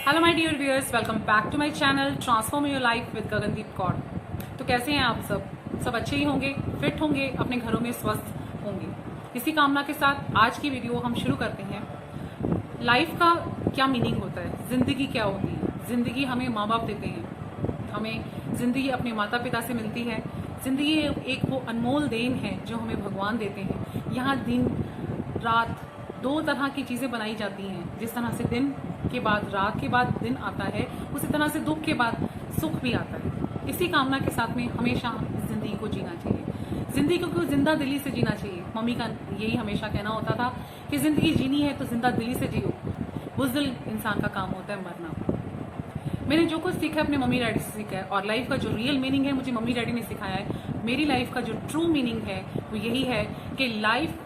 Hello my dear viewers, welcome back to my channel transform your life with Gagandeep Kaur. तो कैसे हैं आप सब अच्छे ही होंगे, फिट होंगे, अपने घरों में स्वस्थ होंगे। इसी कामना के साथ आज की वीडियो हम शुरू करते हैं। लाइफ का क्या मीनिंग होता है, जिंदगी क्या होती है। जिंदगी हमें माँ बाप देते हैं, हमें जिंदगी अपने माता पिता से मिलती है। जिंदगी एक वो अनमोल देन है जो हमें भगवान देते हैं। यहाँ दिन रात दो तरह की चीज़ें बनाई जाती हैं। जिस तरह से दिन के बाद रात के बाद दिन आता है, उसी तरह से दुख के बाद सुख भी आता है। इसी कामना के साथ में हमेशा जिंदगी को जीना चाहिए, जिंदगी को जिंदा दिली से जीना चाहिए। मम्मी का यही हमेशा कहना होता था कि जिंदगी जीनी है तो जिंदा दिली से जियो, बुज़दिल इंसान का काम होता है मरना। मैंने जो कुछ सीखा है अपने मम्मी डैडी से सीखा है, और लाइफ का जो रियल मीनिंग है मुझे मम्मी डैडी ने सिखाया है। मेरी लाइफ का जो ट्रू मीनिंग है वो यही है कि लाइफ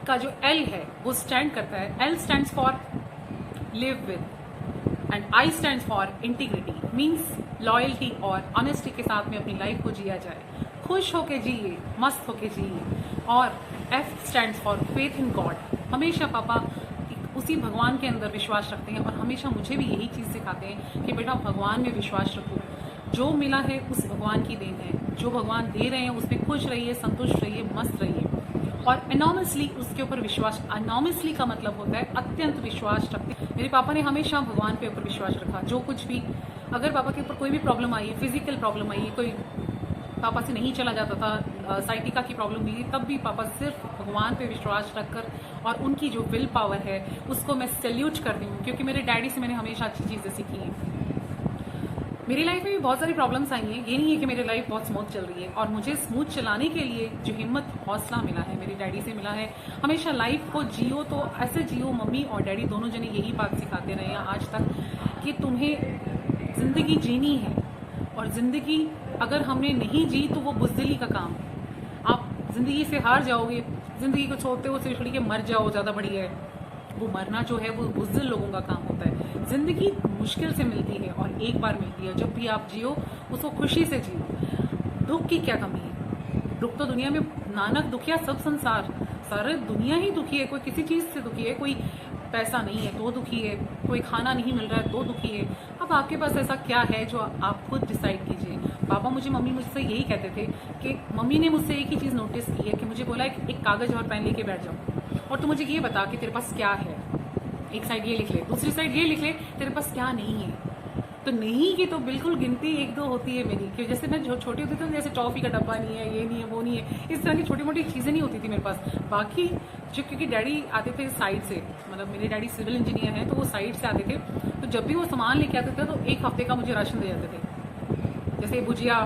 का जो एल है वो स्टैंड करता है। L stands for live with and I stands for integrity, means loyalty और ऑनेस्टी के साथ में अपनी लाइफ को जिया जाए। खुश होके जिए, मस्त होके जिए। और F stands for faith in God. हमेशा पापा उसी भगवान के अंदर विश्वास रखते हैं और हमेशा मुझे भी यही चीज़ सिखाते हैं कि बेटा भगवान में विश्वास रखो। जो मिला है उस भगवान की देन है, जो भगवान दे रहे हैं उसमें खुश रहिए, संतुष्ट रहिए, मस्त रहिए। और एनॉर्मसली उसके ऊपर विश्वास, एनॉर्मसली का मतलब होता है अत्यंत विश्वास रखते। मेरे पापा ने हमेशा भगवान के ऊपर विश्वास रखा। जो कुछ भी, अगर पापा के ऊपर कोई भी प्रॉब्लम आई, फिजिकल प्रॉब्लम आई, कोई पापा से नहीं चला जाता था, साइटिका की प्रॉब्लम हुई, तब भी पापा सिर्फ भगवान पे विश्वास रखकर और उनकी जो विल पावर है उसको मैं सैल्यूट करती हूँ, क्योंकि मेरे डैडी से मैंने हमेशा अच्छी चीज़ें सीखी हैं। मेरी लाइफ में भी बहुत सारी प्रॉब्लम्स आई हैं, ये नहीं है कि मेरी लाइफ बहुत स्मूथ चल रही है। और मुझे स्मूथ चलाने के लिए जो हिम्मत हौसला मिला है मेरे डैडी से मिला है। हमेशा लाइफ को जियो तो ऐसे जियो, मम्मी और डैडी दोनों जने यही बात सिखाते रहे हैं आज तक कि तुम्हें ज़िंदगी जीनी है, और ज़िंदगी अगर हमने नहीं जी तो वो बुज़दिली का काम है। आप ज़िंदगी से हार जाओगे, ज़िंदगी को छोड़ते हो छोड़ के मर जाओ, ज़्यादा बढ़िया है। वो मरना जो है वो बुज़दिल लोगों का काम होता है। ज़िंदगी मुश्किल से मिलती है और एक बार मिलती है। जब भी आप जियो उसको खुशी से जियो। दुख की क्या कमी है, दुख तो दुनिया में नानक दुखिया सब संसार, सारे दुनिया ही दुखी है। कोई किसी चीज़ से दुखी है, कोई पैसा नहीं है तो दुखी है, कोई खाना नहीं मिल रहा है तो दुखी है। अब आपके पास ऐसा क्या है जो आप खुद डिसाइड कीजिए। पापा मम्मी मुझसे यही कहते थे कि मम्मी ने मुझसे एक ही चीज़ नोटिस की है कि मुझे बोला एक कागज़ और पेन लेके बैठ जाओ और तू मुझे ये बता कि तेरे पास क्या है। एक साइड ये लिख ले, दूसरी साइड ये लिख ले तेरे पास क्या नहीं है। तो नहीं की तो बिल्कुल गिनती एक दो होती है मेरी, कि जैसे मैं जो छोटी होती थी, जैसे टॉफ़ी का डब्बा नहीं है, ये नहीं है, वो नहीं है, इस तरह की छोटी मोटी चीज़ें नहीं होती थी मेरे पास। बाकी जो, क्योंकि डैडी आते थे साइड से, मतलब मेरे डैडी सिविल इंजीनियर हैं तो वो साइड से आते थे, तो जब भी वो सामान लेके आते थे तो एक हफ्ते का मुझे राशन दे जाते थे। जैसे भुजिया,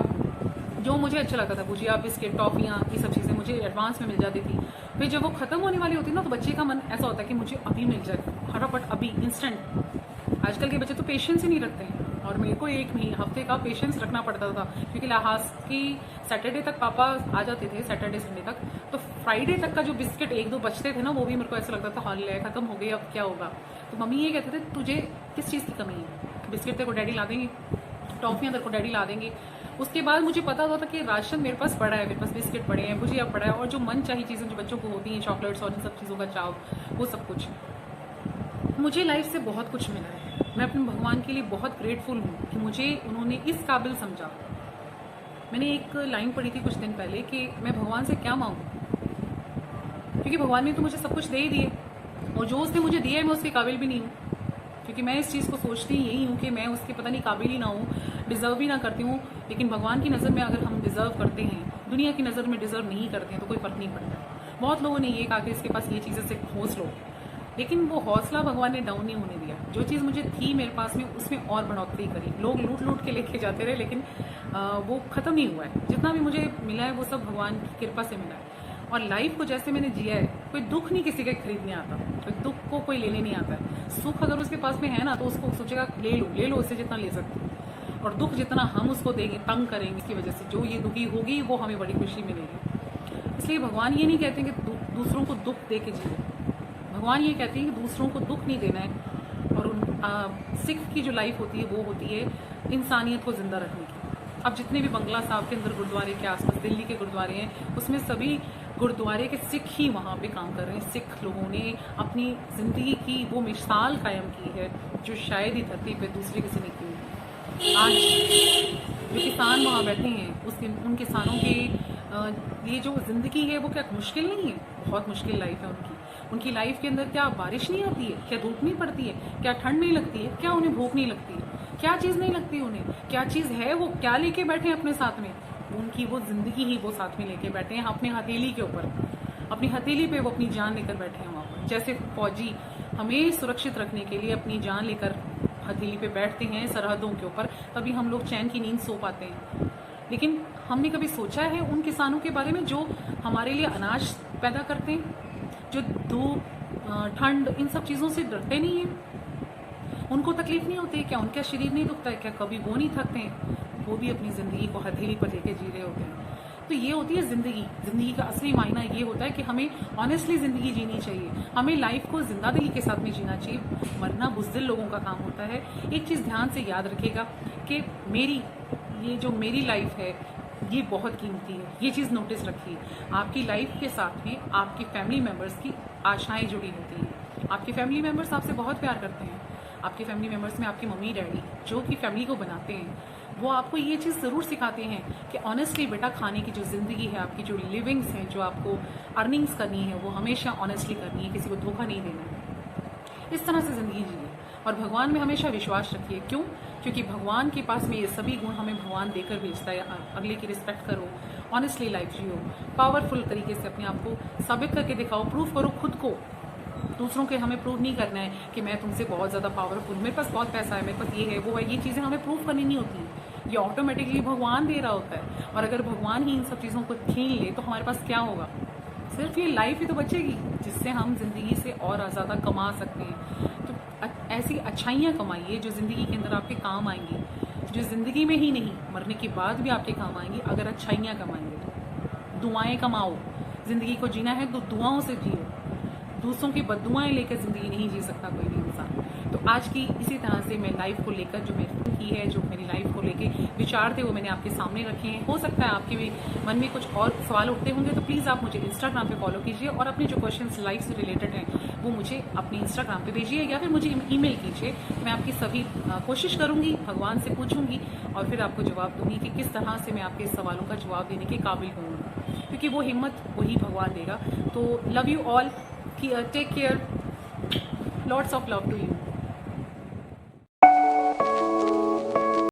जो मुझे अच्छा लगता था, भुजिया, बिस्किट, टॉफ़ियाँ, ये सब चीज़ें मुझे एडवांस में मिल जाती थी। फिर जब वो ख़त्म होने वाली होती ना तो बच्चे का मन ऐसा होता है कि मुझे अभी मिल जाए, फटाफट अभी, इंस्टेंट। आजकल के बच्चे तो पेशेंस ही नहीं रखते हैं, और मेरे को एक महीने हफ्ते का पेशेंस रखना पड़ता था, क्योंकि लास्ट की सैटरडे तक पापा आ जाते थे, सैटरडे संडे तक। तो फ्राइडे तक का जो बिस्किट एक दो बचते थे ना, वो भी मेरे को ऐसा लगता था हॉल है, ख़त्म हो गई, अब क्या होगा। तो मम्मी ये कहते थे तुझे किस चीज़ की कमी है, बिस्किट तेरे को डैडी ला देंगे, टॉफ़ियाँ तेरे को डैडी ला देंगे। उसके बाद मुझे पता होता था कि राशन मेरे पास पड़ा है, मेरे पास बिस्किट पड़े हैं, भुजिया पड़ा है, और जो मन चाहिए चीज़ें जो बच्चों को होती हैं, चॉकलेट्स और इन सब चीज़ों का चाव, वो सब कुछ। मुझे लाइफ से बहुत कुछ मिला है। मैं अपने भगवान के लिए बहुत ग्रेटफुल हूँ कि मुझे उन्होंने इस काबिल समझा। मैंने एक लाइन पढ़ी थी कुछ दिन पहले कि मैं भगवान से क्या मांगूँ, क्योंकि भगवान ने तो मुझे सब कुछ दे ही दिए, और जो उसने मुझे दिया है मैं उसके काबिल भी नहीं हूँ। क्योंकि मैं इस चीज़ को सोचती यही हूँ कि मैं उसके पता नहीं काबिल ही ना हूँ, डिज़र्व भी ना करती हूँ। लेकिन भगवान की नज़र में अगर हम डिज़र्व करते हैं, दुनिया की नज़र में डिज़र्व नहीं करते हैं, तो कोई फ़र्क नहीं पड़ता। बहुत लोगों ने ये कहा कि इसके पास ये चीज़ें से हौस लो, लेकिन वो हौसला भगवान ने डाउन नहीं होने दिया। जो चीज़ मुझे थी मेरे पास में, उसमें और बढ़ोतरी करी। लोग लूट लूट के लेके जाते रहे, लेकिन वो ख़त्म नहीं हुआ है। जितना भी मुझे मिला है वो सब भगवान की कृपा से मिला है। और लाइफ को जैसे मैंने जिया है, कोई दुख नहीं किसी के खरीदने आता, कोई दुख को कोई लेने नहीं आता है। सुख अगर उसके पास में है ना तो उसको सोचेगा ले लो उससे जितना ले सकते हो, और दुख जितना हम उसको देंगे, तंग करेंगे, इसकी वजह से जो ये दुखी होगी वो हमें बड़ी खुशी मिलेगी। इसलिए भगवान ये नहीं कहते कि दूसरों को दुख दे के जिए। भगवान ये कहते हैं कि दूसरों को दुख नहीं देना है। और सिख की जो लाइफ होती है वो होती है इंसानियत को ज़िंदा रखने की। अब जितने भी बंगला साहब के अंदर गुरुद्वारे के आसपास दिल्ली के गुरुद्वारे हैं, उसमें सभी गुरुद्वारे के सिख ही वहाँ पे काम कर रहे हैं। सिख लोगों ने अपनी ज़िंदगी की वो मिसाल कायम की है जो शायद ही धरती पे दूसरे किसी ने की होगी। आज जो किसान वहाँ बैठे हैं उन किसानों के ये जो ज़िंदगी है वो क्या मुश्किल नहीं है? बहुत मुश्किल लाइफ है उनकी लाइफ के अंदर क्या बारिश नहीं आती है? क्या धूप नहीं पड़ती है? क्या ठंड नहीं लगती है? क्या उन्हें भूख नहीं लगती है? क्या चीज़ नहीं लगती उन्हें? क्या चीज़ है वो क्या लेके बैठे हैं अपने साथ में? उनकी वो ज़िंदगी ही वो साथ में लेके बैठे हैं अपने हथेली के ऊपर। अपनी हथेली पे वो अपनी जान लेकर बैठे हैं वहाँ पर। जैसे फौजी हमें सुरक्षित रखने के लिए अपनी जान लेकर हथेली पे बैठते हैं सरहदों के ऊपर, तभी हम लोग चैन की नींद सो पाते हैं। लेकिन हमने कभी सोचा है उन किसानों के बारे में जो हमारे लिए अनाज पैदा करते हैं, जो धूप ठंड इन सब चीज़ों से डरते नहीं हैं? उनको तकलीफ नहीं होती? क्या उनका शरीर नहीं दुखता है? क्या कभी वो नहीं थकते हैं? वो भी अपनी ज़िंदगी को हथेली पर लेके जी रहे होते हैं। तो ये होती है ज़िंदगी का असली मायना ये होता है कि हमें ऑनेस्टली ज़िंदगी जीनी चाहिए। हमें लाइफ को जिंदा दिली के साथ में जीना चाहिए। मरना बुज़दिल लोगों का काम होता है। एक चीज़ ध्यान से याद रखिएगा कि मेरी लाइफ है ये बहुत कीमती है। ये चीज़ नोटिस रखिए। आपकी लाइफ के साथ में आपकी फैमिली मेम्बर्स की आशाएं जुड़ी होती हैं। आपके फैमिली मेम्बर्स आपसे बहुत प्यार करते हैं। आपके फैमिली मेम्बर्स में आपके मम्मी डैडी जो कि फैमिली को बनाते हैं, वो आपको ये चीज़ ज़रूर सिखाते हैं कि ऑनेस्टली बेटा खाने की जो ज़िंदगी है, आपकी जो लिविंग्स हैं, जो आपको अर्निंग्स करनी है, वो हमेशा ऑनेस्टली करनी है, किसी को धोखा नहीं देना है। इस तरह से ज़िंदगी जिए और भगवान में हमेशा विश्वास रखिए। क्यों? क्योंकि भगवान के पास में ये सभी गुण हमें भगवान देकर भेजता है। अगले की रिस्पेक्ट करो, ऑनेस्टली लाइफ जियो, पावरफुल तरीके से अपने आप को साबित करके दिखाओ, प्रूव करो खुद को। दूसरों के हमें प्रूव नहीं करना है कि मैं तुमसे बहुत ज़्यादा पावरफुल, मेरे पास बहुत पैसा है, मेरे पास ये है वो है। ये चीज़ें हमें प्रूव करनी नहीं होती, ये ऑटोमेटिकली भगवान दे रहा होता है। और अगर भगवान ही इन सब चीज़ों को छीन ले तो हमारे पास क्या होगा? सिर्फ ये लाइफ ही तो बचेगी जिससे हम ज़िंदगी से और ज़्यादा कमा सकते हैं। तो ऐसी अच्छाइयाँ कमाइए जो ज़िंदगी के अंदर आपके काम आएंगी, जो ज़िंदगी में ही नहीं मरने के बाद भी आपके काम आएंगी अगर अच्छाइयाँ कमाएंगे तो। दुआएं कमाओ। ज़िंदगी को जीना है तो दुआओं से जियो। दूसरों की बद्दुआएं लेकर ज़िंदगी नहीं जी सकता कोई भी इंसान। तो आज की इसी तरह से मैं लाइफ को लेकर जो मेरी की है, जो मेरी लाइफ को लेके विचार थे वो मैंने आपके सामने रखे हैं। हो सकता है आपके भी मन में कुछ और सवाल उठते होंगे तो प्लीज़ आप मुझे इंस्टाग्राम पे फॉलो कीजिए और अपने जो क्वेश्चंस लाइफ से रिलेटेड हैं वो मुझे अपने इंस्टाग्राम पे भेजिए या फिर मुझे ईमेल कीजिए। मैं आपकी सभी कोशिश करूँगी, भगवान से पूछूंगी और फिर आपको जवाब दूंगी कि किस तरह से मैं आपके सवालों का जवाब देने के काबिल हूँ, क्योंकि वो हिम्मत वही भगवान देगा। तो love you all, take care, lots of love to you.